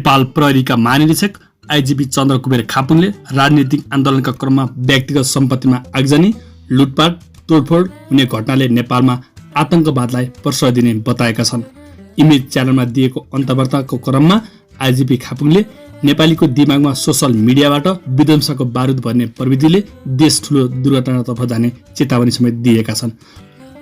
नेपाल प्रहरीका महानिरीक्षक आइजिपी चन्द्र कुबेर खापुङले राजनीतिक आन्दोलनका क्रममा व्यक्तिगत सम्पत्तिमा आगजनी, लुटपाट, तोडफोड हुने घटनाले नेपालमा आतंकवादलाई प्रश्रय दिने बताएका छन्। इमेज च्यानलमा दिएको अन्तर्वार्ताको क्रममा आइजिपी खापुङले नेपालीको दिमागमा सोसल मिडियाबाट विध्वंसको बारुद भर्ने प्रविधिले देश ठूलो दुर्घटनातर्फ जाने चेतावनी समेत दिएका छन्।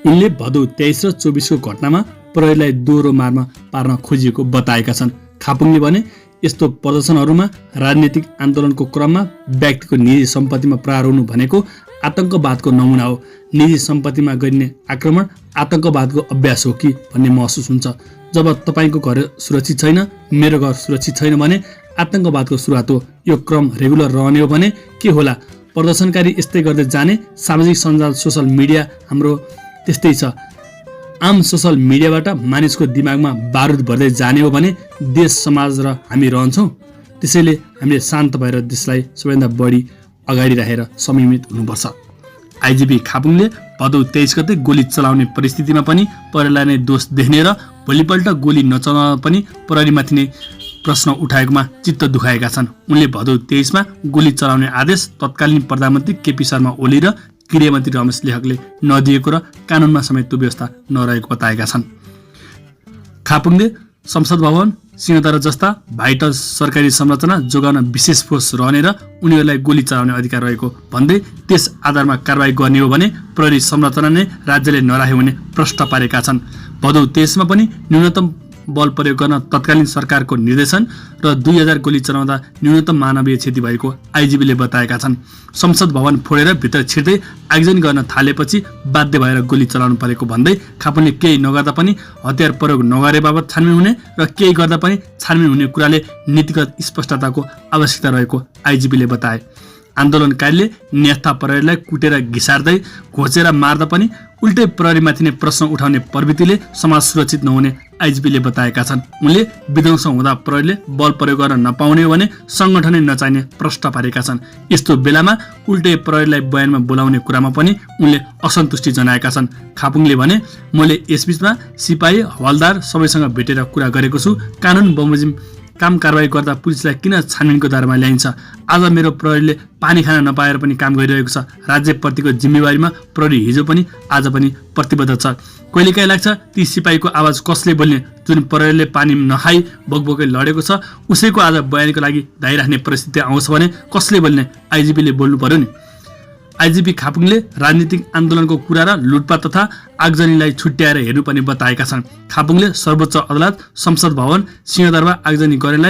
उनले भदौ 23 र 24 को घटनामा प्रहरीलाई दोहोरो मारमा पार्न खोजिएको बताएका छन्। खापुङले भने यस्तो प्रदर्शनहरूमा राजनीतिक आन्दोलनको क्रममा व्यक्तिको निजी सम्पत्तिमा प्रहार हुनु भनेको आतंकवादको नमुना हो। निजी सम्पत्तिमा गरिने आक्रमण आतंकवादको अभ्यास हो कि भन्ने महसुस हुन्छ। जब तपाईको घर सुरक्षित छैन, मेरो घर सुरक्षित छैन भने आतंकवादको सुरुवात हो। यो क्रम रेगुलर रहने हो भने के होला? प्रदर्शनकारी यस्तै गर्दै जाने। सामाजिक सञ्जाल सोसल मिडिया हाम्रो त्यस्तै छ। आम सोसल मिडियाबाट मानिसको दिमागमा बारुद भर्दै जाने हो भने देश समाज र हामी रहन्छौँ। त्यसैले हामीले शान्त भएर देशलाई सबैभन्दा बढी अगाडि राखेर संयमित हुनुपर्छ। आइजिपी खापुङले भदौ 23 गते गोली चलाउने परिस्थितिमा पनि प्रहरीलाई नै दोष देख्ने र भोलिपल्ट गोली नचलाउन पनि प्रहरीमाथि नै प्रश्न उठाएकोमा चित्त दुखाएका छन्। उनले भदौ 23 मा गोली चलाउने आदेश तत्कालीन प्रधानमन्त्री केपी शर्मा ओली र गृहमन्त्री रमेश लेखकले नदिएको र कानुनमा समेत त्यो व्यवस्था नरहेको बताएका छन्। खापुङले संसद भवन, सिंहदरबार जस्ता भाइटल सरकारी संरचना जोगाउन विशेष फोर्स रहने र उनीहरूलाई गोली चलाउने अधिकार रहेको भन्दै त्यस आधारमा कारबाही गर्ने हो भने प्रहरी संरचना नै राज्यले नराखे भने प्रश्न पारेका छन्। भदौ 23 मा पनि न्यूनतम बल प्रयोग गर्न तत्कालीन सरकारको निर्देशन र 2000 गोली चलाउँदा न्यूनतम मानवीय क्षति भएको आइजिपीले बताएका छन्। संसद भवन फोडेर भित्र छिर्दै आगजनी गर्न थालेपछि बाध्य भएर गोली चलाउनु परेको भन्दै खापुङले केही नगर्दा पनि हतियार प्रयोग नगरे बाबत छानबिन हुने र केही गर्दा पनि छानबिन हुने कुराले नीतिगत स्पष्टताको आवश्यकता रहेको आइजिपीले बताए। आन्दोलनकारीले न्यस्ता प्रहरीलाई कुटेर घिसार्दै घोचेर मार्दा पनि उल्टै प्रहरीमाथि नै प्रश्न उठाउने प्रवृत्तिले समाज सुरक्षित नहुने आइजिपीले बताएका छन्। उनले विध्वंस हुँदा प्रहरीले बल प्रयोग गर्न नपाउने हो भने संगठनै नचाहिने प्रश्न पारेका छन्। यस्तो बेलामा उल्टै प्रहरीलाई बयानमा बोलाउने कुरामा पनि उनले असन्तुष्टि जनाएका छन्। खापुङले भने मैले यसबीचमा सिपाही हवालदार सबैसँग भेटेर कुरा गरेको छु। कानुन बमोजिम काम कारबाही गर्दा पुलिसलाई किन छानबिनको दायरामा ल्याइन्छ? आज मेरो प्रहरीले पानी खान नपाएर पनि काम गरिरहेको छ। राज्यप्रतिको जिम्मेवारीमा प्रहरी हिजो पनि आज पनि प्रतिबद्ध छ। कहिलेकाहीँ लाग्छ ती सिपाहीको आवाज कसले बोल्ने? जुन प्रहरीले पानी नखाई भोकभोकै लडेको छ उसैको आज बयानीको लागि धाइराख्ने परिस्थिति आउँछ भने कसले बोल्ने? आइजिपीले बोल्नु पर्यो नि। आइजिपी खापुङले राजनीतिक आन्दोलनको कुरा र लुटपाट तथा आगजनीलाई छुट्याएर हेर्नुपर्ने बताएका छन्। खापुङले सर्वोच्च अदालत, संसद भवन, सिंहदरबार आगजनी गर्नेलाई